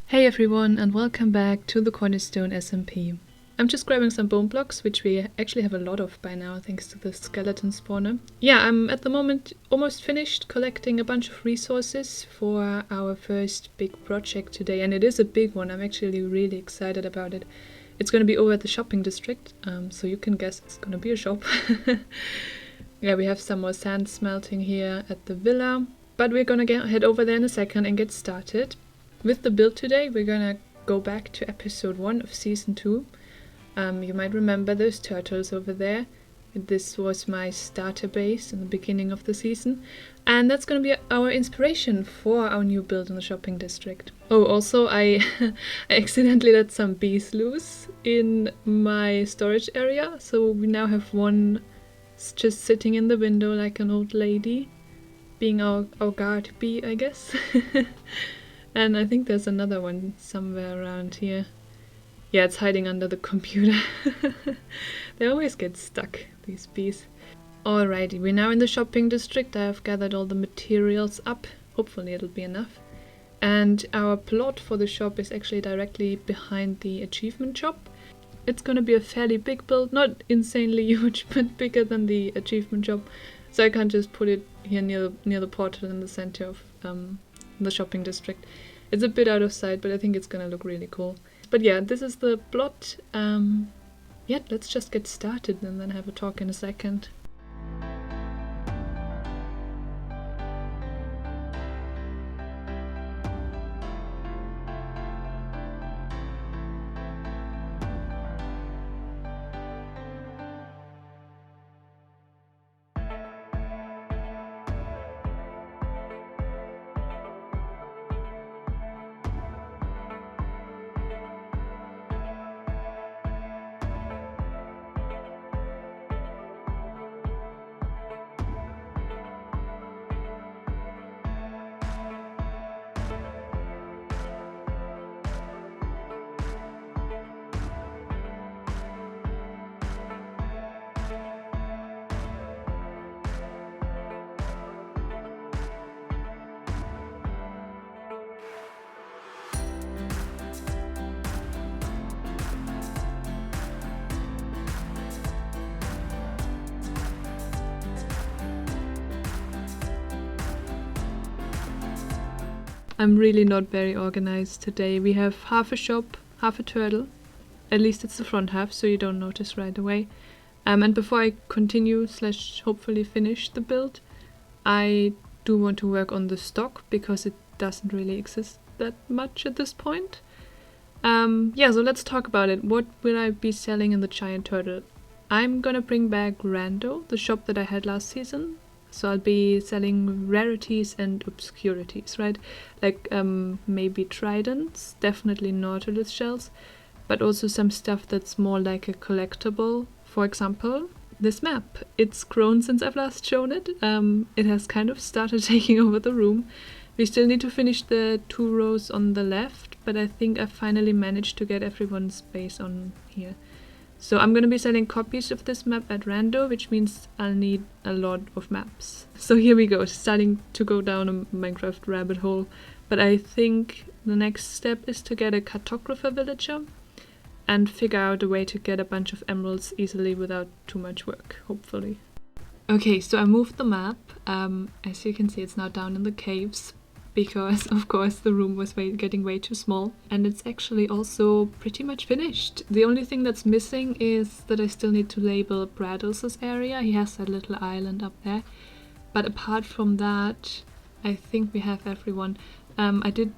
Hey everyone, and welcome back to the Cornerstone SMP. I'm just grabbing some bone blocks, which we actually have a lot of by now thanks to the skeleton spawner. Yeah, I'm at the moment almost finished collecting a bunch of resources for our first big project today, and it is a big one. I'm actually really excited about it. It's going to be over at the shopping district, so you can guess it's going to be a shop. Yeah, we have some more sand smelting here at the villa, but we're going to head over there in a second and get started. With the build today, we're gonna go back to episode 1 of season 2. You might remember those turtles over there. This was my starter base in the beginning of the season. And that's gonna be our inspiration for our new build in the shopping district. Oh, also I accidentally let some bees loose in my storage area. So we now have one just sitting in the window like an old lady, being our guard bee, I guess. And I think there's another one somewhere around here. Yeah, it's hiding under the computer. They always get stuck, these bees. Alrighty, we're now in the shopping district. I've gathered all the materials up. Hopefully it'll be enough. And our plot for the shop is actually directly behind the achievement shop. It's gonna be a fairly big build, not insanely huge, but bigger than the achievement shop. So I can't just put it here near the portal in the center of the shopping district. It's a bit out of sight, but I think it's gonna look really cool. But yeah, this is the plot. Yeah, let's just get started and then have a talk in a second. I'm really not very organized today. We have half a shop, half a turtle. At least it's the front half, so you don't notice right away. And before I continue / hopefully finish the build, I do want to work on the stock because it doesn't really exist that much at this point. Yeah, so let's talk about it. What will I be selling in the giant turtle? I'm gonna bring back RandO, the shop that I had last season. So I'll be selling rarities and obscurities, right? Like maybe tridents, definitely nautilus shells, but also some stuff that's more like a collectible. For example, this map. It's grown since I've last shown it. It has kind of started taking over the room. We still need to finish the 2 rows on the left, but I think I finally managed to get everyone's base on here. So I'm going to be selling copies of this map at RandO, which means I'll need a lot of maps. So here we go, starting to go down a Minecraft rabbit hole. But I think the next step is to get a cartographer villager and figure out a way to get a bunch of emeralds easily without too much work, hopefully. Okay, so I moved the map. As you can see, it's now down in the caves, because of course the room was getting way too small, and it's actually also pretty much finished. The only thing that's missing is that I still need to label Bradles's area. He has that little island up there, but apart from that I think we have everyone. I did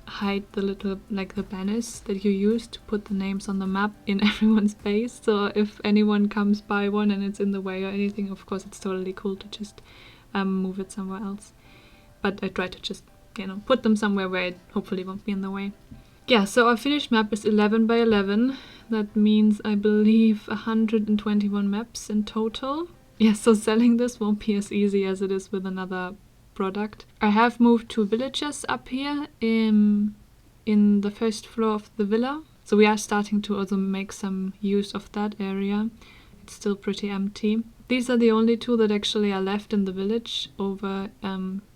hide the little, like the banners that you use to put the names on the map in everyone's base, so if anyone comes by one and it's in the way or anything, of course it's totally cool to just move it somewhere else. But I try to just put them somewhere where it hopefully won't be in the way. Yeah, so our finished map is 11 by 11. That means I believe 121 maps in total. Yeah, so selling this won't be as easy as it is with another product. I have moved 2 villages up here in the first floor of the villa. So we are starting to also make some use of that area. It's still pretty empty. These are the only 2 that actually are left in the village over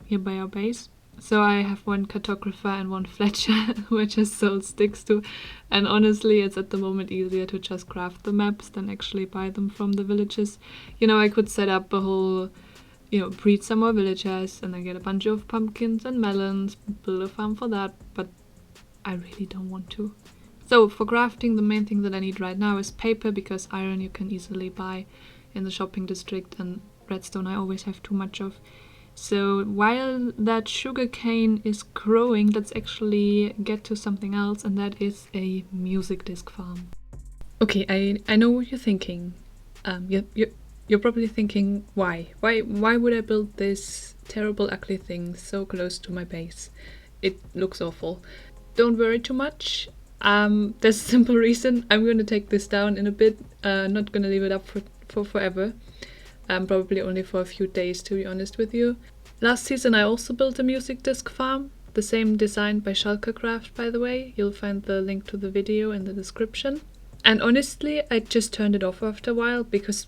here by our base. So I have one cartographer and one Fletcher, who I just sold sticks to. And honestly, it's at the moment easier to just craft the maps than actually buy them from the villages. You know, I could set up a whole, breed some more villagers and then get a bunch of pumpkins and melons, build a farm for that, but I really don't want to. So for crafting, the main thing that I need right now is paper, because iron you can easily buy in the shopping district, and redstone I always have too much of. So while that sugarcane is growing, let's actually get to something else, and that is a music disc farm. Okay, I know what you're thinking. You're probably thinking, why? Why would I build this terrible, ugly thing so close to my base? It looks awful. Don't worry too much. There's a simple reason. I'm going to take this down in a bit. Not going to leave it up for forever. Probably only for a few days, to be honest with you. Last season I also built a music disc farm, the same design by Schalke, by the way. You'll find the link to the video in the description. And honestly, I just turned it off after a while because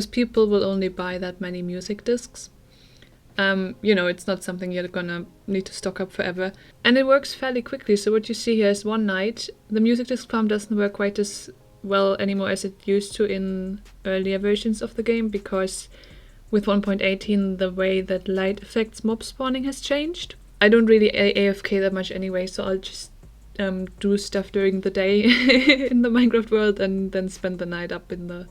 people will only buy that many music discs. It's not something you're gonna need to stock up forever. And it works fairly quickly, so what you see here is one night. The music disc farm doesn't work quite as well anymore as it used to in earlier versions of the game, because with 1.18 the way that light affects mob spawning has changed. I don't really AFK that much anyway, so I'll just do stuff during the day in the Minecraft world and then spend the night up in the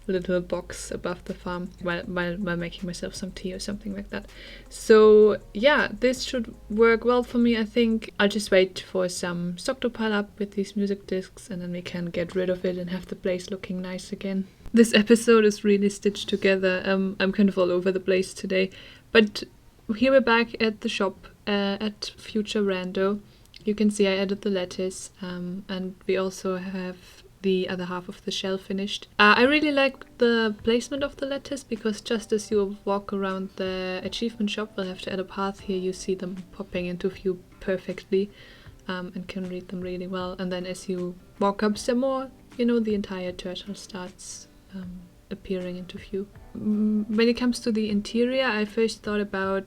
little box above the farm while making myself some tea or something like that. So yeah, this should work well for me. I think I'll just wait for some stock to pile up with these music discs, and then we can get rid of it and have the place looking nice again. This episode is really stitched together. I'm kind of all over the place today, but here we're back at the shop at future RandO. You can see I added the lettuce, and we also have the other half of the shell finished. I really like the placement of the lettuce, because just as you walk around the achievement shop, we'll have to add a path here. You see them popping into view perfectly, and can read them really well. And then as you walk up some more, the entire turtle starts appearing into view. When it comes to the interior, I first thought about,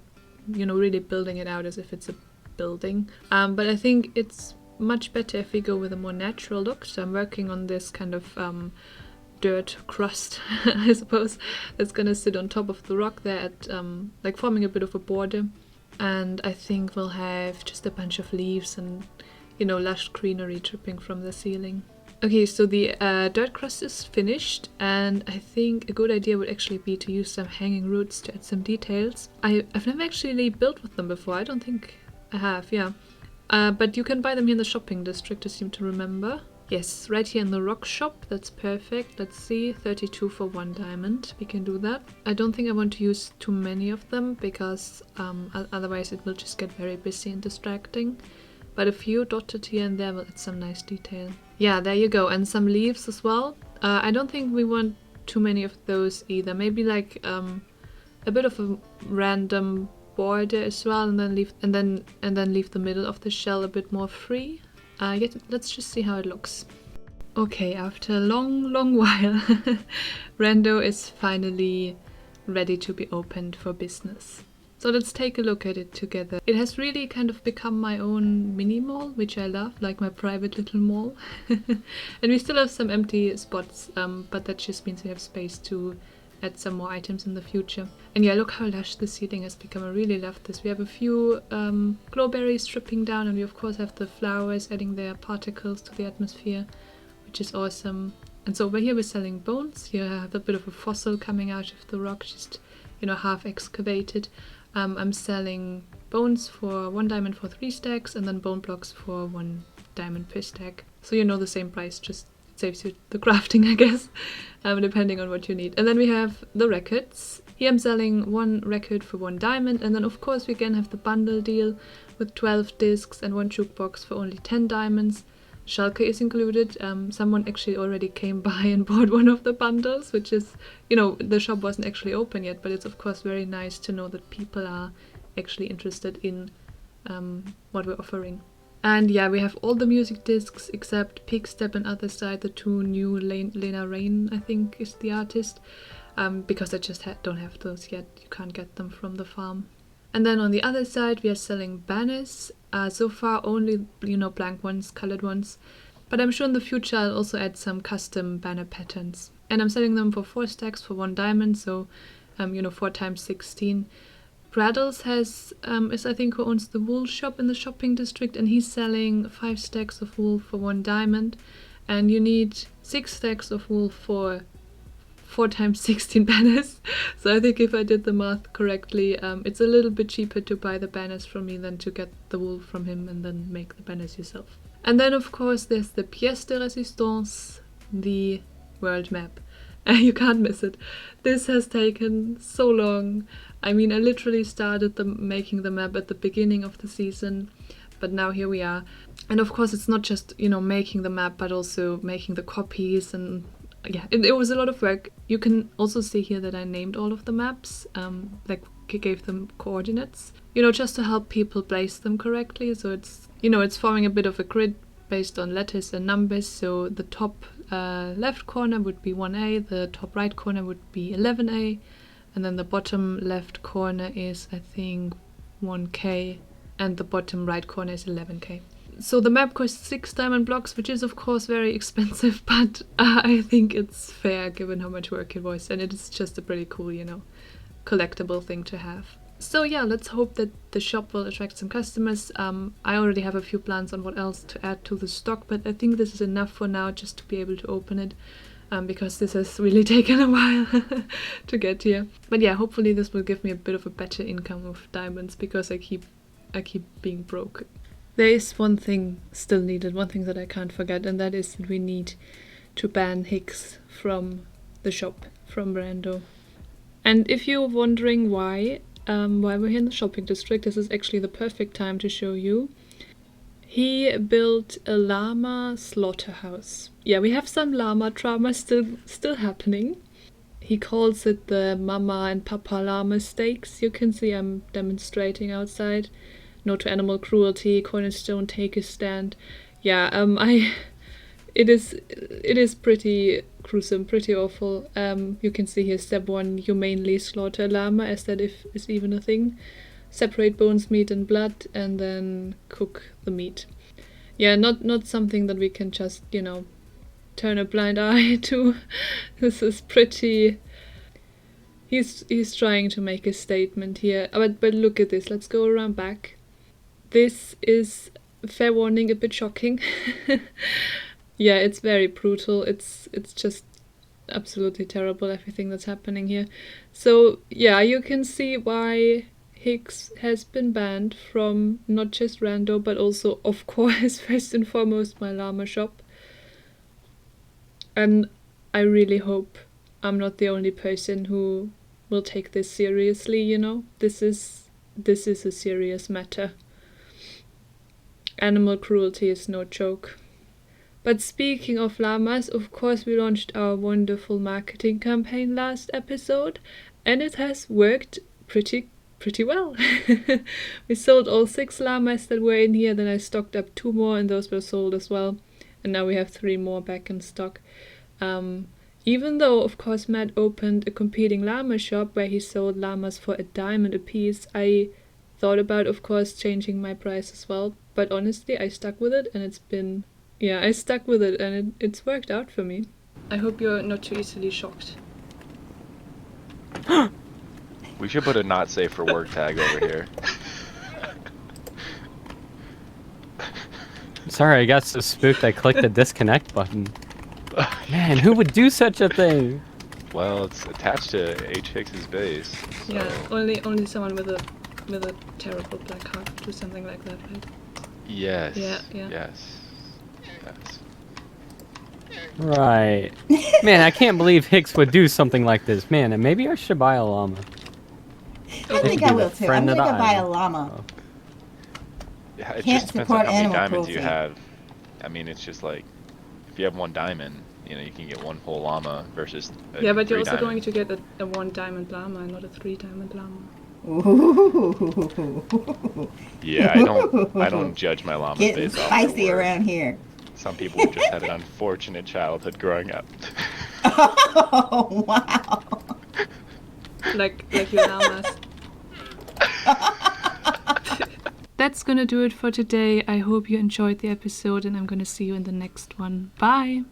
really building it out as if it's a building. But I think it's much better if we go with a more natural look. So I'm working on this kind of dirt crust, I suppose, that's gonna sit on top of the rock there at forming a bit of a border. And I think we'll have just a bunch of leaves and lush greenery dripping from the ceiling. Okay, so the dirt crust is finished, and I think a good idea would actually be to use some hanging roots to add some details. I've never actually built with them before. I don't think I have, yeah. But you can buy them here in the shopping district, I seem to remember. Yes, right here in the rock shop. That's perfect. Let's see, 32 for 1 diamond. We can do that. I don't think I want to use too many of them, because otherwise it will just get very busy and distracting. But a few dotted here and there will add some nice detail. Yeah, there you go. And some leaves as well. I don't think we want too many of those either. Maybe like a bit of a random border as well, and then leave the middle of the shell a bit more free. Let's just see how it looks. Okay, after a long while, RandO is finally ready to be opened for business. So let's take a look at it together. It has really kind of become my own mini mall, which I love, like my private little mall. And we still have some empty spots, but that just means we have space to add some more items in the future. And yeah, look how lush the ceiling has become. I really love this. We have a few glowberries dripping down, and we of course have the flowers adding their particles to the atmosphere, which is awesome. And so over here we're selling bones. You have a bit of a fossil coming out of the rock, just half excavated. I'm selling bones for 1 diamond for 3 stacks, and then bone blocks for 1 diamond per stack. So the same price, just saves you the crafting, I guess, depending on what you need. And then we have the records. Here I'm selling 1 record for 1 diamond, and then of course we again have the bundle deal with 12 discs and 1 jukebox for only 10 diamonds. Schalke is included. Someone actually already came by and bought one of the bundles, which is, the shop wasn't actually open yet, but it's of course very nice to know that people are actually interested in what we're offering. And yeah, we have all the music discs except Pigstep and Other Side, the 2 new Lena Rain, I think is the artist, because I just don't have those yet. You can't get them from the farm. And then on the other side, we are selling banners. So far, only, blank ones, colored ones. But I'm sure in the future I'll also add some custom banner patterns. And I'm selling them for 4 stacks for 1 diamond, so 4 times 16. Braddles is I think who owns the wool shop in the shopping district, and he's selling 5 stacks of wool for 1 diamond. And you need 6 stacks of wool for 4 times 16 banners. So I think if I did the math correctly, it's a little bit cheaper to buy the banners from me than to get the wool from him and then make the banners yourself. And then of course there's the pièce de résistance, the world map. You can't miss it. This has taken so long. I mean, I literally started making the map at the beginning of the season, but now here we are. And of course it's not just, making the map, but also making the copies, and yeah, it was a lot of work. You can also see here that I named all of the maps, gave them coordinates, just to help people place them correctly. So it's, it's forming a bit of a grid based on letters and numbers. So the top left corner would be 1A, the top right corner would be 11A, and then the bottom left corner is, I think, 1K, and the bottom right corner is 11K. So the map costs 6 diamond blocks, which is of course very expensive, but I think it's fair given how much work it was, and it is just a pretty cool, collectible thing to have. So yeah, let's hope that the shop will attract some customers. I already have a few plans on what else to add to the stock, but I think this is enough for now just to be able to open it, because this has really taken a while to get here. But yeah, hopefully this will give me a bit of a better income of diamonds, because I keep being broke. There is one thing still needed, one thing that I can't forget, and that is that we need to ban Hicks from the shop, from RandO. And if you're wondering why we're here in the shopping district, this is actually the perfect time to show you. He built a llama slaughterhouse. Yeah, we have some llama drama still happening. He calls it the Mama and Papa Llama steaks. You can see I'm demonstrating outside. No to animal cruelty, Cornerstone, take a stand. Yeah, it is pretty gruesome, pretty awful. You can see here step 1, humanely slaughter a llama, as that is even a thing. Separate bones, meat and blood, and then cook the meat. Yeah, not something that we can just, turn a blind eye to. This is pretty... He's trying to make a statement here. But look at this, let's go around back. This is, fair warning, a bit shocking. Yeah, it's very brutal. It's just absolutely terrible, everything that's happening here. So yeah, you can see why Hicks has been banned from not just RandO, but also, of course, first and foremost, my llama shop. And I really hope I'm not the only person who will take this seriously, This is a serious matter. Animal cruelty is no joke. But speaking of llamas, of course we launched our wonderful marketing campaign last episode, and it has worked pretty well. We sold all 6 llamas that were in here, then I stocked up 2 more and those were sold as well. And now we have 3 more back in stock. Even though, of course, Matt opened a competing llama shop where he sold llamas for $1 diamond a piece, I thought about, of course, changing my price as well. But honestly, I stuck with it, and I stuck with it, and it's worked out for me. I hope you're not too easily shocked. We should put a not safe for work tag over here. Sorry, I got so spooked I clicked the disconnect button. Man, who would do such a thing? Well, it's attached to H. Hicks's base. So. Yeah, only someone with a terrible black heart would do something like that, right? Yes. Yeah. Yes. Right. Man, I can't believe Hicks would do something like this. Man, and maybe I should buy a llama. I think I will too. I'm gonna go buy a llama. Oh. Yeah, it Can't just depends on support how many animal diamonds you cruelty. have. I mean, it's just like, if you have 1 diamond, you can get 1 whole llama versus Yeah, but you're also diamond. going to get a 1 diamond llama and not a 3 diamond llama. Ooh. Yeah, I don't judge my llama Getting based off their spicy worth. around here. Some people just had an unfortunate childhood growing up. Oh wow. Like your llamas. that's gonna do it for today. I hope you enjoyed the episode, and I'm gonna see you in the next one. Bye!